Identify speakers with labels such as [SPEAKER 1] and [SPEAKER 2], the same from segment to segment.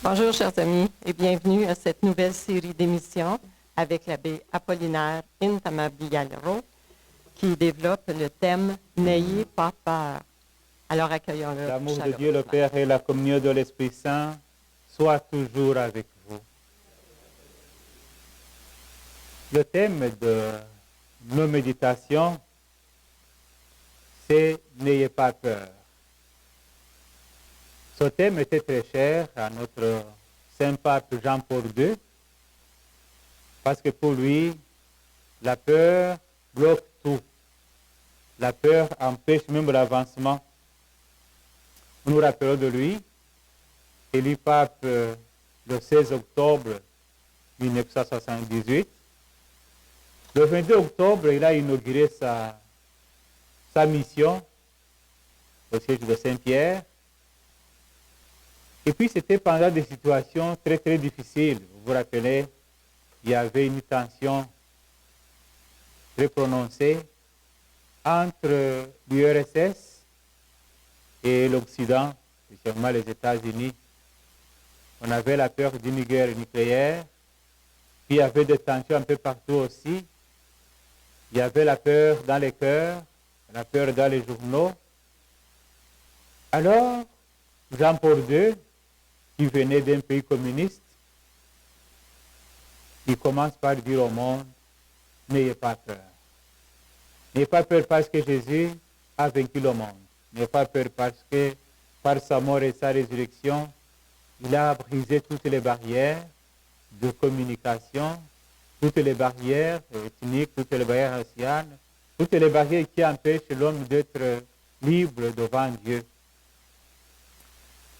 [SPEAKER 1] Bonjour, chers amis, et bienvenue à cette nouvelle série d'émissions avec l'abbé Apollinaire Intamablialro qui développe le thème « N'ayez pas peur ». Alors accueillons-le.
[SPEAKER 2] L'amour de Dieu le Père et la communion de l'Esprit Saint soient toujours avec vous. Le thème de nos méditations, c'est « N'ayez pas peur ». Ce thème était très cher à notre Saint-Pape Jean-Paul II, parce que pour lui, la peur bloque tout. La peur empêche même l'avancement. Nous nous rappelons de lui, élu pape le 16 octobre 1978. Le 22 octobre, il a inauguré sa mission au siège de Saint-Pierre. Et puis, c'était pendant des situations très, très difficiles. Vous vous rappelez, il y avait une tension très prononcée entre l'URSS et l'Occident, spécialement les États-Unis. On avait la peur d'une guerre nucléaire, puis il y avait des tensions un peu partout aussi. Il y avait la peur dans les cœurs, la peur dans les journaux. Alors, Jean-Paul II, qui venait d'un pays communiste, il commence par dire au monde, n'ayez pas peur. N'ayez pas peur parce que Jésus a vaincu le monde. N'ayez pas peur parce que par sa mort et sa résurrection, il a brisé toutes les barrières de communication, toutes les barrières ethniques, toutes les barrières raciales, toutes les barrières qui empêchent l'homme d'être libre devant Dieu.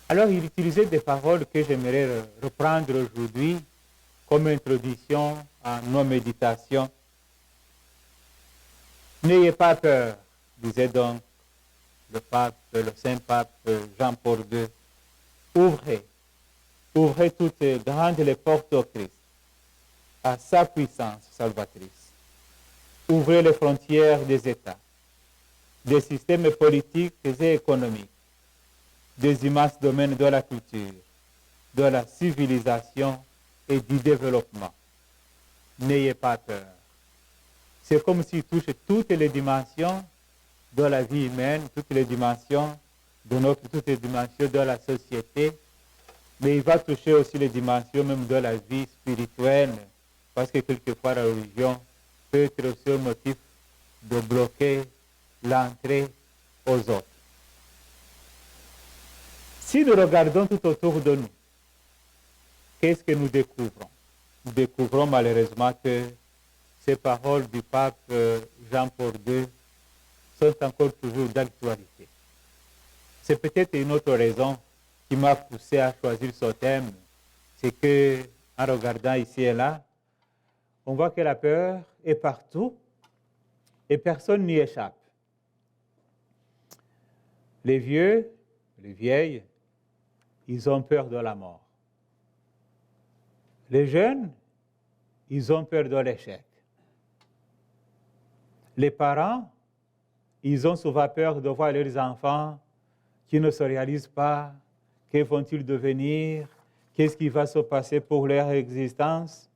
[SPEAKER 2] Alors, il utilisait des paroles que j'aimerais reprendre aujourd'hui comme introduction à nos méditations. N'ayez pas peur, disait donc le Saint-Pape Jean-Paul II. Ouvrez toutes grandes les portes au Christ, à sa puissance salvatrice. Ouvrez les frontières des États, des systèmes politiques et économiques, des immenses domaines de la culture, de la civilisation et du développement. N'ayez pas peur. C'est comme s'il touche toutes les dimensions de la vie humaine, toutes les dimensions toutes les dimensions de la société, mais il va toucher aussi les dimensions même de la vie spirituelle, parce que quelquefois la religion peut être aussi un motif de bloquer l'entrée aux autres. Si nous regardons tout autour de nous, qu'est-ce que nous découvrons? Nous découvrons malheureusement que ces paroles du pape Jean-Paul II sont encore toujours d'actualité. C'est peut-être une autre raison qui m'a poussé à choisir ce thème, c'est que en regardant ici et là, on voit que la peur est partout et personne n'y échappe. Les vieux, les vieilles, ils ont peur de la mort. Les jeunes, ils ont peur de l'échec. Les parents, ils ont souvent peur de voir leurs enfants qui ne se réalisent pas. Que vont-ils devenir? Qu'est-ce qui va se passer pour leur existence?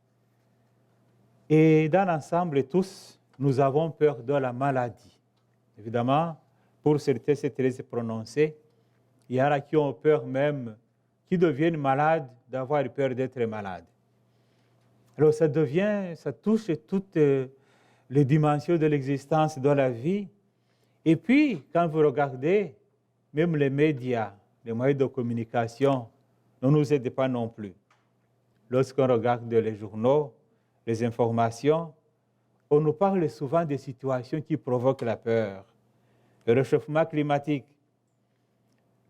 [SPEAKER 2] Et dans l'ensemble, tous, nous avons peur de la maladie. Évidemment, pour certains, c'est très prononcé. Il y en a qui ont peur même, qui deviennent malades, d'avoir peur d'être malades. Alors ça touche toutes les dimensions de l'existence, de la vie. Et puis, quand vous regardez, même les médias, les moyens de communication ne nous aident pas non plus. Lorsqu'on regarde les journaux, les informations, on nous parle souvent des situations qui provoquent la peur. Le réchauffement climatique,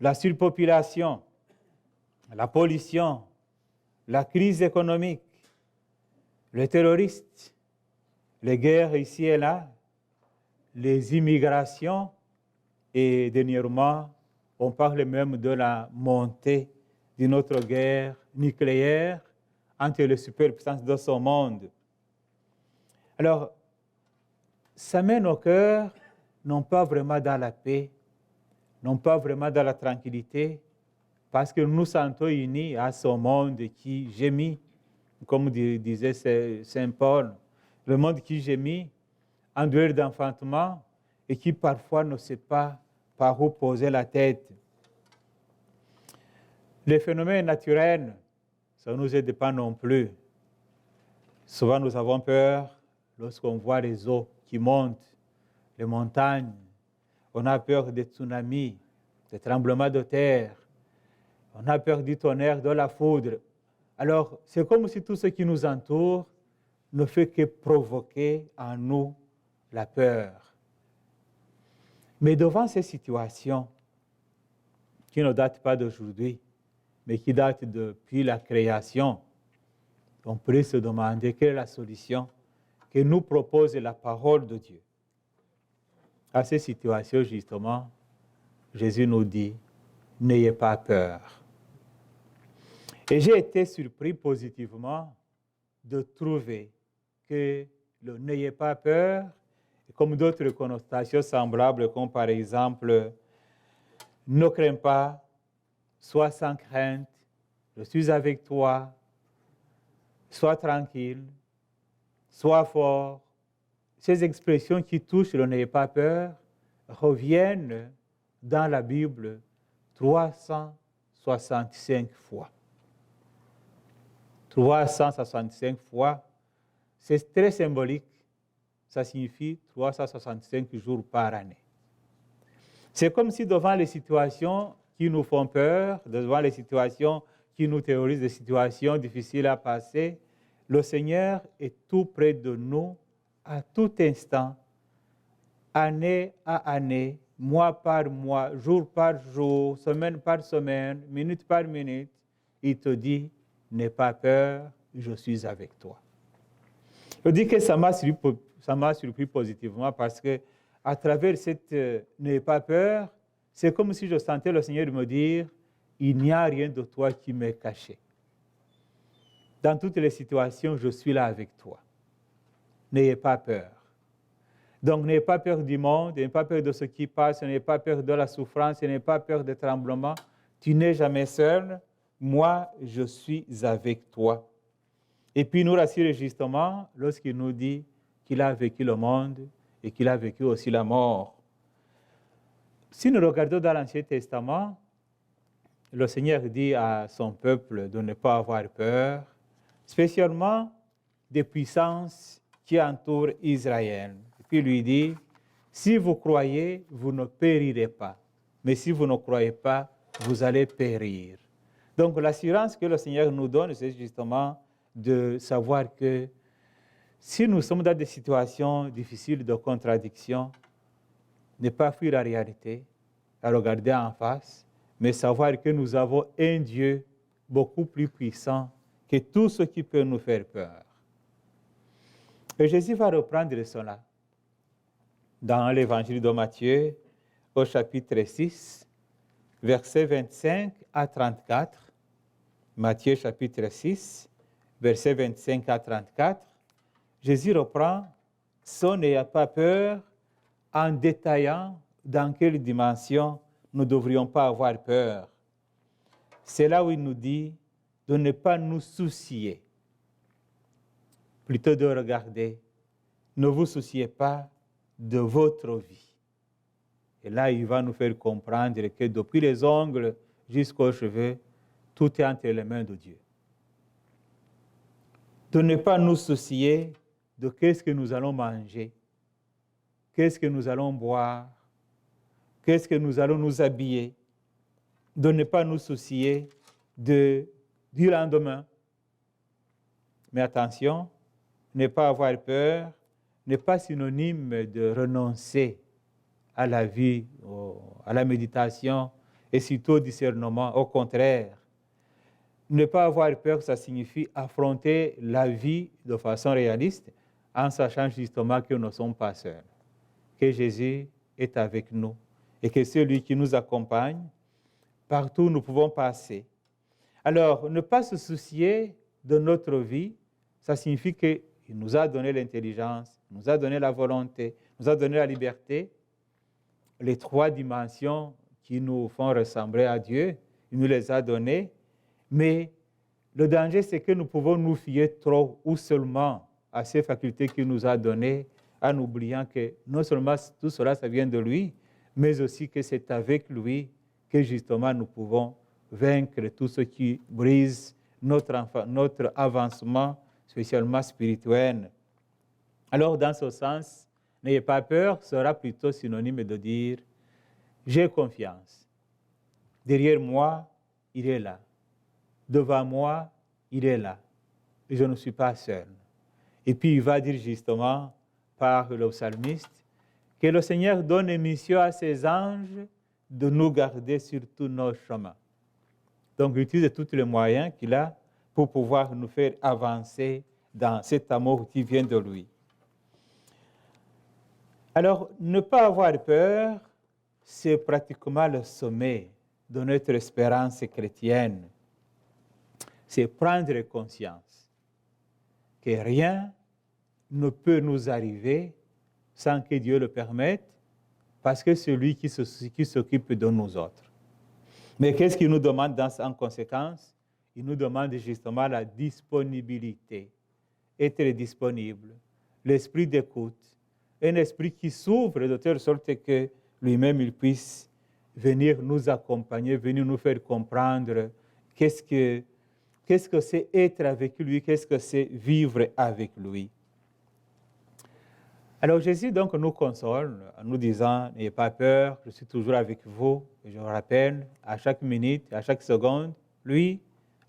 [SPEAKER 2] la surpopulation, la pollution, la crise économique, les terroristes, les guerres ici et là, les immigrations, et dernièrement, on parle même de la montée d'une autre guerre nucléaire entre les superpuissances de ce monde. Alors, ça mène nos cœurs non pas vraiment dans la paix, non pas vraiment dans la tranquillité, parce que nous nous sentons unis à ce monde qui gémit, comme disait Saint Paul, le monde qui gémit en douleur d'enfantement et qui parfois ne sait pas par où poser la tête. Les phénomènes naturels, ça ne nous aide pas non plus. Souvent, nous avons peur lorsqu'on voit les eaux qui montent, les montagnes. On a peur des tsunamis, des tremblements de terre. On a peur du tonnerre, de la foudre. Alors, c'est comme si tout ce qui nous entoure ne fait que provoquer en nous la peur. Mais devant ces situations qui ne datent pas d'aujourd'hui, mais qui datent depuis la création, on peut se demander quelle est la solution que nous propose la parole de Dieu. À ces situations, justement, Jésus nous dit, n'ayez pas peur. Et j'ai été surpris positivement de trouver que le n'ayez pas peur, comme d'autres connotations semblables, comme par exemple, ne crains pas, sois sans crainte, je suis avec toi, sois tranquille, sois fort. Ces expressions qui touchent le n'ayez pas peur reviennent dans la Bible 365 fois. 365 fois, c'est très symbolique. Ça signifie 365 jours par année. C'est comme si devant les situations qui nous font peur, devant les situations qui nous terrorisent, des situations difficiles à passer, le Seigneur est tout près de nous à tout instant, année à année, mois par mois, jour par jour, semaine par semaine, minute par minute. Il te dit, n'aie pas peur, je suis avec toi. Je dis que ça m'a surpris positivement parce que à travers cette n'aie pas peur, c'est comme si je sentais le Seigneur me dire, il n'y a rien de toi qui m'est caché. Dans toutes les situations, je suis là avec toi. N'ayez pas peur. Donc, n'ayez pas peur du monde, n'ayez pas peur de ce qui passe, n'ayez pas peur de la souffrance, n'ayez pas peur des tremblements. Tu n'es jamais seul. Moi, je suis avec toi. Et puis, nous rassure justement lorsqu'il nous dit qu'il a vécu le monde et qu'il a vécu aussi la mort. Si nous regardons dans l'Ancien Testament, le Seigneur dit à son peuple de ne pas avoir peur, spécialement des puissances qui entourent Israël. Et puis il lui dit, si vous croyez, vous ne périrez pas. Mais si vous ne croyez pas, vous allez périr. Donc l'assurance que le Seigneur nous donne, c'est justement de savoir que si nous sommes dans des situations difficiles de contradiction, ne pas fuir la réalité, à regarder en face, mais savoir que nous avons un Dieu beaucoup plus puissant que tout ce qui peut nous faire peur. Et Jésus va reprendre cela dans l'évangile de Matthieu, au chapitre 6, versets 25 à 34. Matthieu chapitre 6, versets 25 à 34. Jésus reprend son n'ayez pas peur en détaillant dans quelle dimension nous ne devrions pas avoir peur. C'est là où il nous dit de ne pas nous soucier, plutôt de regarder. Ne vous souciez pas de votre vie. Et là, il va nous faire comprendre que depuis les ongles jusqu'aux cheveux, tout est entre les mains de Dieu. De ne pas nous soucier de qu'est-ce que nous allons manger, qu'est-ce que nous allons boire, qu'est-ce que nous allons nous habiller, de ne pas nous soucier du lendemain. Mais attention, ne pas avoir peur n'est pas synonyme de renoncer à la vie, à la méditation et surtout au discernement. Au contraire, ne pas avoir peur, ça signifie affronter la vie de façon réaliste en sachant justement que nous ne sommes pas seuls, que Jésus est avec nous et que c'est lui qui nous accompagne partout où nous pouvons passer. Alors, ne pas se soucier de notre vie, ça signifie qu'il nous a donné l'intelligence, il nous a donné la volonté, il nous a donné la liberté, les trois dimensions qui nous font ressembler à Dieu, il nous les a donnés, mais le danger, c'est que nous pouvons nous fier trop ou seulement à ces facultés qu'il nous a données, en oubliant que non seulement tout cela, ça vient de lui, mais aussi que c'est avec lui que justement nous pouvons vaincre tout ce qui brise notre avancement, spécialement spirituel. Alors, dans ce sens, n'ayez pas peur sera plutôt synonyme de dire « j'ai confiance ». Derrière moi, il est là. Devant moi, il est là. Et je ne suis pas seul. Et puis, il va dire justement, par le psalmiste, que le Seigneur donne mission à ses anges de nous garder sur tous nos chemins. Donc, il utilise tous les moyens qu'il a pour pouvoir nous faire avancer dans cet amour qui vient de lui. Alors, ne pas avoir peur, c'est pratiquement le sommet de notre espérance chrétienne. C'est prendre conscience que rien ne peut nous arriver sans que Dieu le permette, parce que c'est lui qui s'occupe de nous autres. Mais qu'est-ce qu'il nous demande en conséquence? Il nous demande justement la disponibilité, être disponible, l'esprit d'écoute, un esprit qui s'ouvre de telle sorte que lui-même il puisse venir nous accompagner, venir nous faire comprendre qu'est-ce que c'est être avec lui, qu'est-ce que c'est vivre avec lui. Alors Jésus donc nous console en nous disant « N'ayez pas peur, je suis toujours avec vous ». Et je vous rappelle, à chaque minute, à chaque seconde, lui,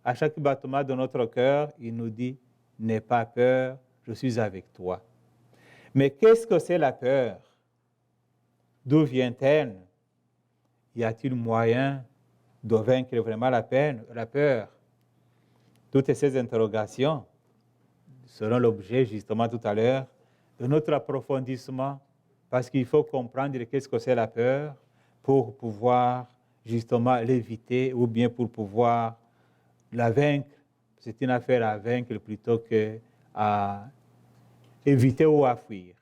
[SPEAKER 2] à chaque battement de notre cœur, il nous dit « N'aie pas peur, je suis avec toi ». Mais qu'est-ce que c'est la peur? D'où vient-elle? Y a-t-il moyen de vaincre vraiment la peur? Toutes ces interrogations seront l'objet justement tout à l'heure de notre approfondissement, parce qu'il faut comprendre qu'est-ce que c'est la peur pour pouvoir justement l'éviter ou bien pour pouvoir la vaincre. C'est une affaire à vaincre plutôt qu'à éviter ou à fuir.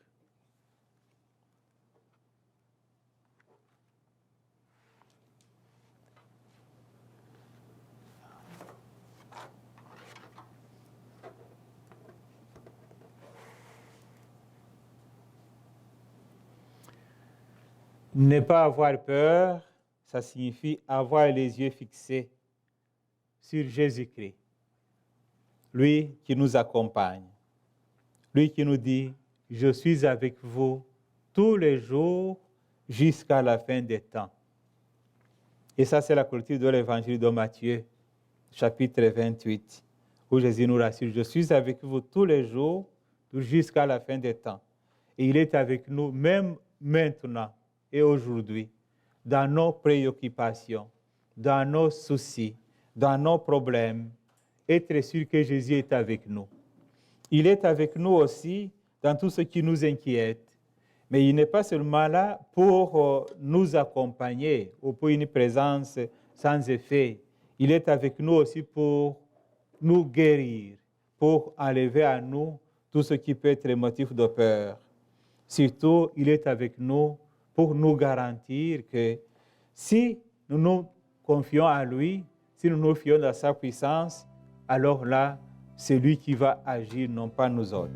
[SPEAKER 2] Ne pas avoir peur, ça signifie avoir les yeux fixés sur Jésus-Christ, lui qui nous accompagne, lui qui nous dit « Je suis avec vous tous les jours jusqu'à la fin des temps ». Et ça, c'est la clôture de l'évangile de Matthieu, chapitre 28, où Jésus nous rassure « Je suis avec vous tous les jours jusqu'à la fin des temps ». Et il est avec nous même maintenant et aujourd'hui, dans nos préoccupations, dans nos soucis, dans nos problèmes, être sûr que Jésus est avec nous. Il est avec nous aussi dans tout ce qui nous inquiète, mais il n'est pas seulement là pour nous accompagner ou pour une présence sans effet. Il est avec nous aussi pour nous guérir, pour enlever à nous tout ce qui peut être motif de peur. Surtout, il est avec nous pour nous garantir que si nous nous confions à lui, si nous nous fions à sa puissance, alors là, c'est lui qui va agir, non pas nous autres.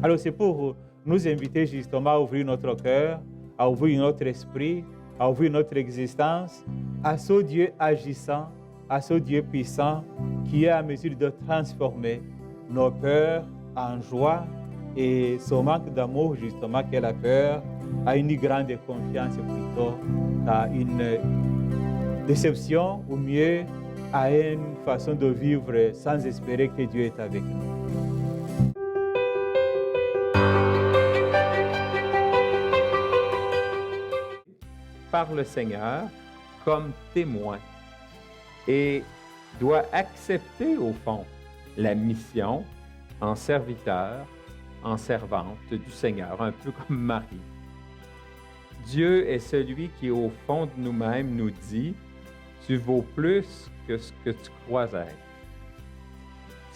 [SPEAKER 2] Alors c'est pour nous inviter justement à ouvrir notre cœur, à ouvrir notre esprit, à ouvrir notre existence à ce Dieu agissant, à ce Dieu puissant qui est à mesure de transformer nos peurs en joie et ce manque d'amour justement qu'est la peur à une grande confiance plutôt qu'à une déception ou mieux à une façon de vivre sans espérer que Dieu est avec nous.
[SPEAKER 3] Par le Seigneur comme témoin et doit accepter au fond la mission en serviteur, en servante du Seigneur, un peu comme Marie. Dieu est celui qui, au fond de nous-mêmes, nous dit « Tu vaux plus que ce que tu crois être.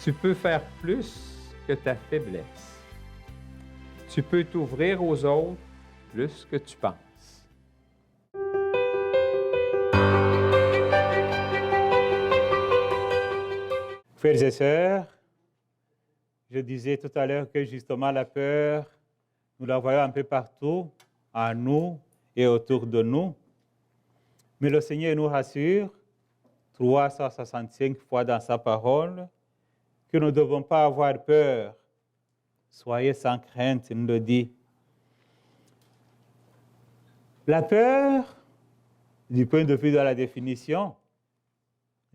[SPEAKER 3] Tu peux faire plus que ta faiblesse. Tu peux t'ouvrir aux autres plus que tu penses. »
[SPEAKER 2] Frères et sœurs, je disais tout à l'heure que justement la peur, nous la voyons un peu partout, en nous et autour de nous. Mais le Seigneur nous rassure 365 fois dans sa parole que nous ne devons pas avoir peur. Soyez sans crainte, il nous le dit. La peur, du point de vue de la définition,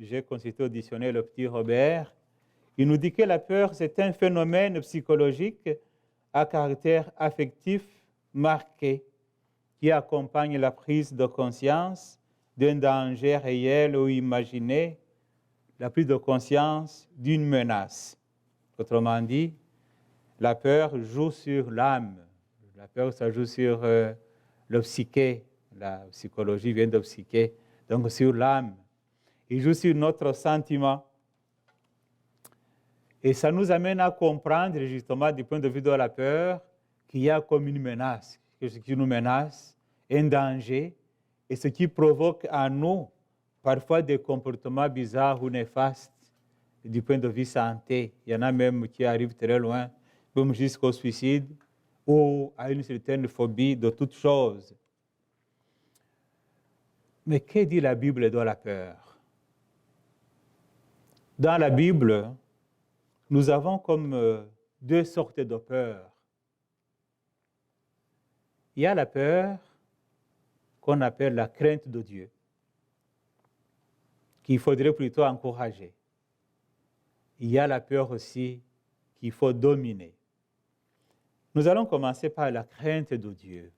[SPEAKER 2] j'ai consulté au dictionnaire le petit Robert, il nous dit que la peur, c'est un phénomène psychologique à caractère affectif marqué qui accompagne la prise de conscience d'un danger réel ou imaginé, la prise de conscience d'une menace. Autrement dit, la peur joue sur l'âme. La peur, ça joue sur le psyché. La psychologie vient de psyché, donc sur l'âme. Il joue sur notre sentiment. Et ça nous amène à comprendre, justement, du point de vue de la peur, qu'il y a comme une menace, que ce qui nous menace, un danger, et ce qui provoque en nous parfois des comportements bizarres ou néfastes du point de vue santé. Il y en a même qui arrivent très loin, même jusqu'au suicide ou à une certaine phobie de toutes choses. Mais que dit la Bible de la peur? Dans la Bible, nous avons comme deux sortes de peur. Il y a la peur qu'on appelle la crainte de Dieu, qu'il faudrait plutôt encourager. Il y a la peur aussi qu'il faut dominer. Nous allons commencer par la crainte de Dieu.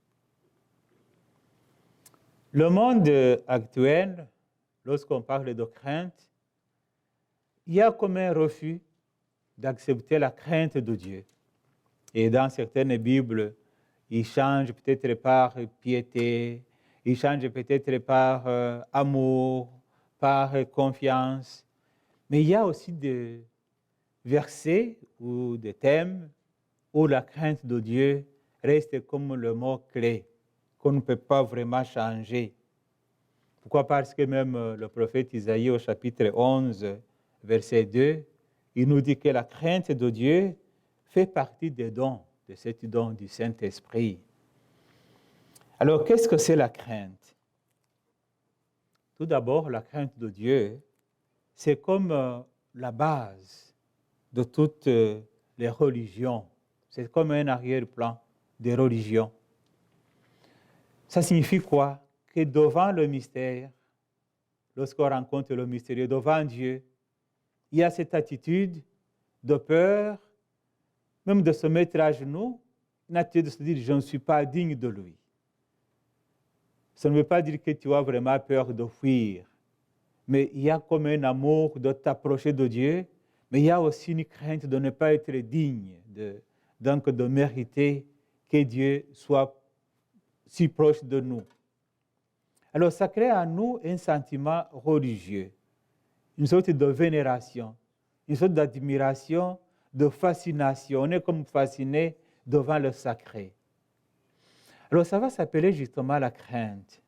[SPEAKER 2] Le monde actuel, lorsqu'on parle de crainte, il y a comme un refus d'accepter la crainte de Dieu. Et dans certaines Bibles, il change peut-être par piété, il change peut-être par amour, par confiance. Mais il y a aussi des versets ou des thèmes où la crainte de Dieu reste comme le mot-clé, qu'on ne peut pas vraiment changer. Pourquoi? Parce que même le prophète Isaïe au chapitre 11, verset 2, il nous dit que la crainte de Dieu fait partie des dons, de cet don du Saint-Esprit. Alors, qu'est-ce que c'est la crainte? Tout d'abord, la crainte de Dieu, c'est comme la base de toutes les religions. C'est comme un arrière-plan des religions. Ça signifie quoi? Que devant le mystère, lorsqu'on rencontre le mystérieux, devant Dieu, il y a cette attitude de peur, même de se mettre à genoux, une attitude de se dire « je ne suis pas digne de lui ». Ça ne veut pas dire que tu as vraiment peur de fuir, mais il y a comme un amour de t'approcher de Dieu, mais il y a aussi une crainte de ne pas être digne, donc de mériter que Dieu soit si proche de nous. Alors ça crée en nous un sentiment religieux, une sorte de vénération, une sorte d'admiration, de fascination. On est comme fasciné devant le sacré. Alors ça va s'appeler justement la crainte,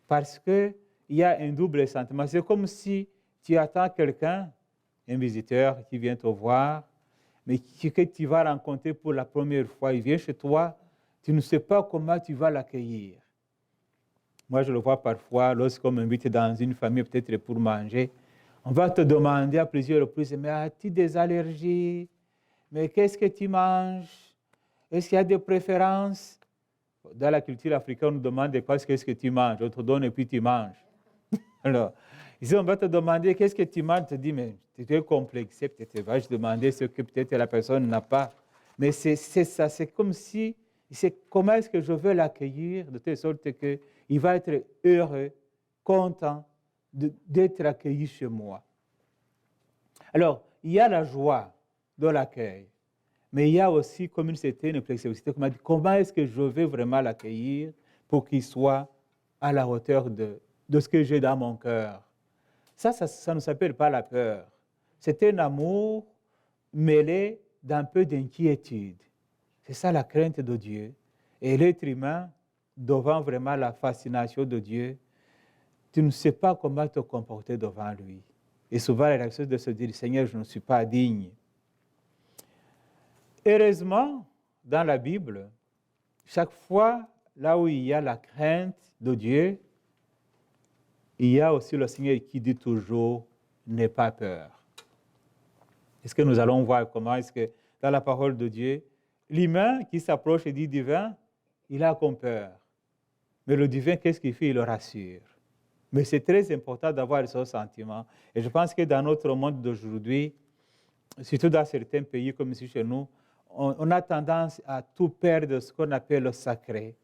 [SPEAKER 2] parce qu'il y a un double sentiment. C'est comme si tu attends quelqu'un, un visiteur qui vient te voir, mais que tu vas rencontrer pour la première fois. Il vient chez toi, tu ne sais pas comment tu vas l'accueillir. Moi, je le vois parfois lorsqu'on m'invite dans une famille, peut-être pour manger. On va te demander à plusieurs reprises, mais as-tu des allergies? Mais qu'est-ce que tu manges? Est-ce qu'il y a des préférences? Dans la culture africaine, on nous demande qu'est-ce que tu manges. On te donne et puis tu manges. Alors, ici, on va te demander qu'est-ce que tu manges. Tu te dis, mais tu es complexé. Peut-être vas-je demander ce que peut-être la personne n'a pas. Mais c'est ça, c'est comme si, c'est comment est-ce que je veux l'accueillir de telle sorte qu'il va être heureux, content d'être accueilli chez moi. Alors, il y a la joie de l'accueil. Mais il y a aussi comme une certaine flexibilité. Comment est-ce que je vais vraiment l'accueillir pour qu'il soit à la hauteur de ce que j'ai dans mon cœur? Ça ne s'appelle pas la peur. C'est un amour mêlé d'un peu d'inquiétude. C'est ça la crainte de Dieu. Et l'être humain, devant vraiment la fascination de Dieu, tu ne sais pas comment te comporter devant lui. Et souvent, la réaction de se dire, Seigneur, je ne suis pas digne. Heureusement, dans la Bible, chaque fois, là où il y a la crainte de Dieu, il y a aussi le Seigneur qui dit toujours, n'aie pas peur. Est-ce que nous allons voir comment est-ce que dans la parole de Dieu, l'humain qui s'approche et dit divin, il a comme peur. Mais le divin, qu'est-ce qu'il fait? Il le rassure. Mais c'est très important d'avoir ce sentiment. Et je pense que dans notre monde d'aujourd'hui, surtout dans certains pays comme ici chez nous, on a tendance à tout perdre ce qu'on appelle le sacré.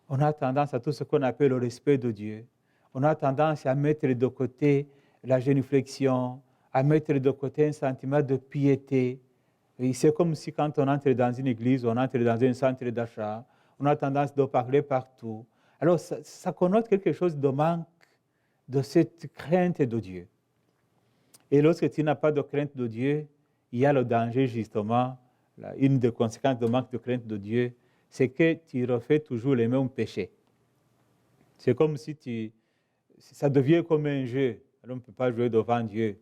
[SPEAKER 2] On a tendance à tout ce qu'on appelle le respect de Dieu. On a tendance à mettre de côté la génuflexion, à mettre de côté un sentiment de piété. Et c'est comme si quand on entre dans une église, on entre dans un centre d'achat, on a tendance de parler partout. Alors ça connote quelque chose de manque de cette crainte de Dieu. Et lorsque tu n'as pas de crainte de Dieu, il y a le danger justement, une des conséquences de manque de crainte de Dieu, c'est que tu refais toujours les mêmes péchés. C'est comme si ça devient comme un jeu. Alors on ne peut pas jouer devant Dieu.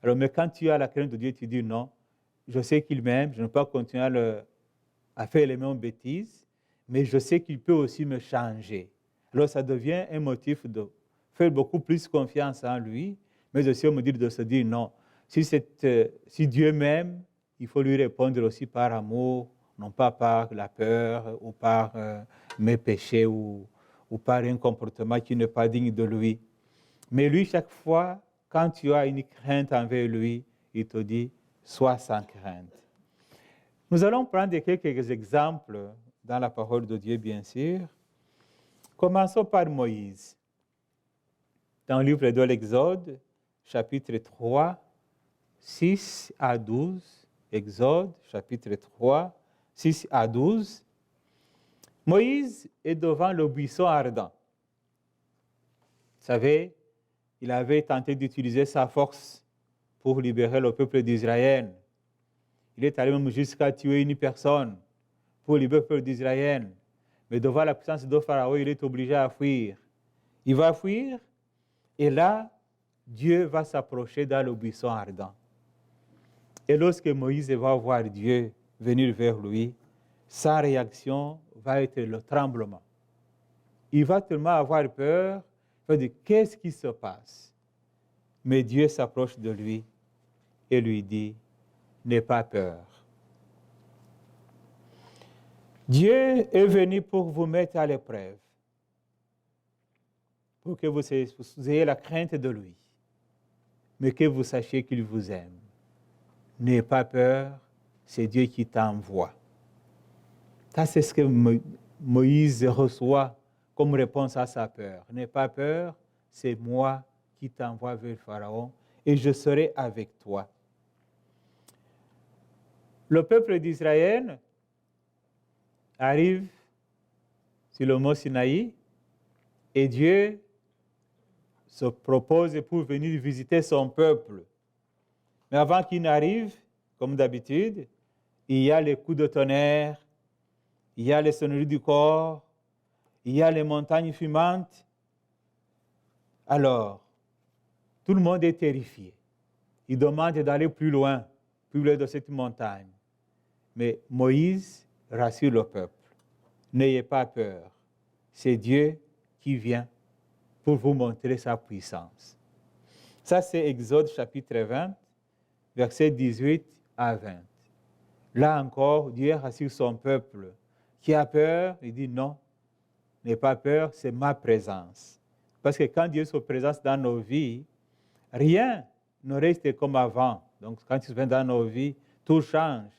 [SPEAKER 2] Alors, mais quand tu as la crainte de Dieu, tu dis non, je sais qu'il m'aime, je ne peux pas continuer à faire les mêmes bêtises, mais je sais qu'il peut aussi me changer. Alors, ça devient un motif de faire beaucoup plus confiance en lui, mais aussi au dire de se dire non. Si Dieu m'aime, il faut lui répondre aussi par amour, non pas par la peur ou par mes péchés ou par un comportement qui n'est pas digne de lui. Mais lui, chaque fois, quand tu as une crainte envers lui, il te dit, sois sans crainte. Nous allons prendre quelques exemples dans la parole de Dieu, bien sûr. Commençons par Moïse. Dans le livre de l'Exode, chapitre 3, 6 à 12, Exode, chapitre 3, 6 à 12, Moïse est devant le buisson ardent. Vous savez, il avait tenté d'utiliser sa force pour libérer le peuple d'Israël. Il est allé même jusqu'à tuer une personne pour libérer le peuple d'Israël. Mais devant la puissance de Pharaon, il est obligé à fuir. Il va fuir, et là, Dieu va s'approcher dans le buisson ardent. Et lorsque Moïse va voir Dieu venir vers lui, sa réaction va être le tremblement. Il va tellement avoir peur, il va dire, qu'est-ce qui se passe? Mais Dieu s'approche de lui et lui dit, n'aie pas peur. Dieu est venu pour vous mettre à l'épreuve, pour que vous ayez la crainte de lui, mais que vous sachiez qu'il vous aime. N'aie pas peur, c'est Dieu qui t'envoie. Ça, c'est ce que Moïse reçoit comme réponse à sa peur. N'aie pas peur, c'est moi qui t'envoie vers le Pharaon et je serai avec toi. Le peuple d'Israël arrive sur le mont Sinaï et Dieu se propose pour venir visiter son peuple. Mais avant qu'il n'arrive, comme d'habitude, il y a les coups de tonnerre, il y a les sonneries du corps, il y a les montagnes fumantes. Alors, tout le monde est terrifié. Il demande d'aller plus loin de cette montagne. Mais Moïse rassure le peuple. N'ayez pas peur. C'est Dieu qui vient pour vous montrer sa puissance. Ça, c'est Exode chapitre 20, versets 18 à 20. Là encore, Dieu rassure son peuple. Qui a peur, il dit non, n'aie pas peur, c'est ma présence. Parce que quand Dieu se présente dans nos vies, rien ne reste comme avant. Donc quand il se vient dans nos vies, tout change.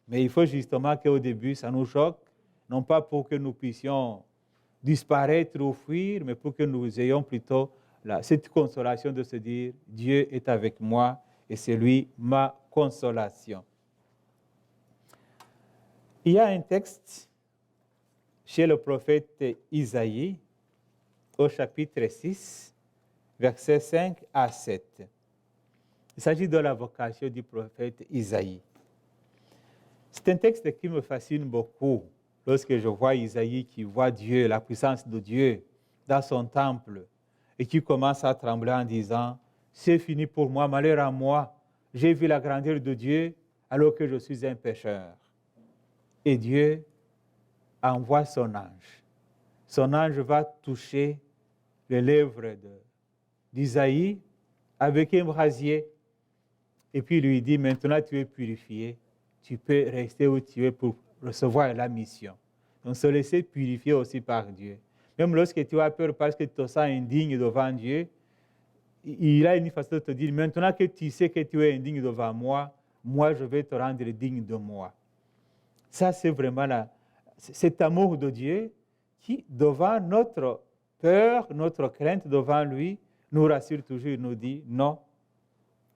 [SPEAKER 2] Mais il faut justement qu'au début, ça nous choque, non pas pour que nous puissions disparaître ou fuir, mais pour que nous ayons plutôt cette consolation de se dire, Dieu est avec moi et c'est lui ma consolation. Il y a un texte chez le prophète Isaïe, au chapitre 6, versets 5 à 7. Il s'agit de la vocation du prophète Isaïe. C'est un texte qui me fascine beaucoup lorsque je vois Isaïe qui voit Dieu, la puissance de Dieu dans son temple et qui commence à trembler en disant, c'est fini pour moi, malheur à moi. J'ai vu la grandeur de Dieu alors que je suis un pécheur. Et Dieu envoie son ange. Son ange va toucher les lèvres d'Isaïe avec un brasier. Et puis lui dit, maintenant tu es purifié, tu peux rester où tu es pour recevoir la mission. Donc se laisser purifier aussi par Dieu. Même lorsque tu as peur parce que tu te sens indigne devant Dieu, il a une façon de te dire, maintenant que tu sais que tu es indigne devant moi, moi je vais te rendre digne de moi. Ça c'est vraiment cet amour de Dieu qui, devant notre peur, notre crainte devant lui, nous rassure toujours, nous dit, non,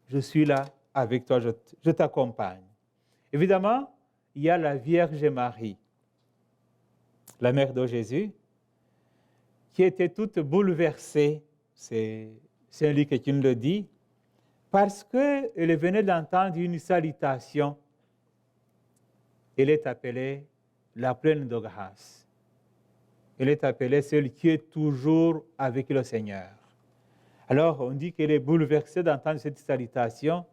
[SPEAKER 2] je suis là avec toi, je t'accompagne. Évidemment, il y a la Vierge Marie, la mère de Jésus, qui était toute bouleversée, c'est Saint-Luc qui nous le dit, parce qu'elle venait d'entendre une salutation. Elle est appelée la pleine de grâce. Elle est appelée celle qui est toujours avec le Seigneur. Alors, on dit qu'elle est bouleversée d'entendre cette salutation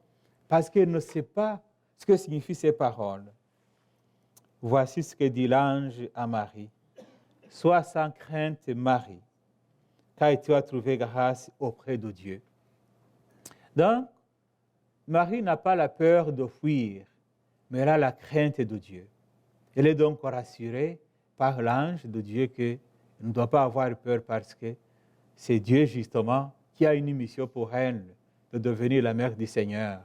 [SPEAKER 2] parce qu'elle ne sait pas ce que signifient ces paroles. Voici ce que dit l'ange à Marie. Sois sans crainte, Marie, car tu as trouvé grâce auprès de Dieu. Donc, Marie n'a pas la peur de fuir, mais elle a la crainte de Dieu. Elle est donc rassurée par l'ange de Dieu qu'elle ne doit pas avoir peur parce que c'est Dieu justement qui a une mission pour elle de devenir la mère du Seigneur.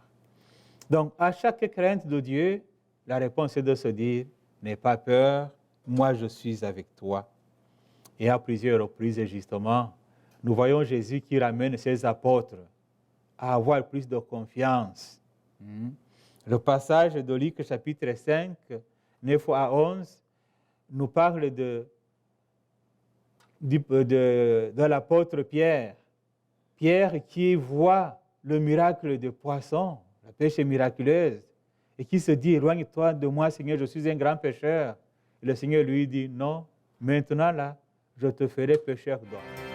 [SPEAKER 2] Donc, à chaque crainte de Dieu, la réponse est de se dire, n'aie pas peur, moi je suis avec toi. Et à plusieurs reprises, justement, nous voyons Jésus qui ramène ses apôtres à avoir plus de confiance. Le passage de Luc chapitre 5, 9 à 11, nous parle de l'apôtre Pierre. Pierre qui voit le miracle de poisson, la pêche miraculeuse, et qui se dit, éloigne-toi de moi, Seigneur, je suis un grand pécheur. Et le Seigneur lui dit, non, maintenant là, je te ferai pécheur d'hommes.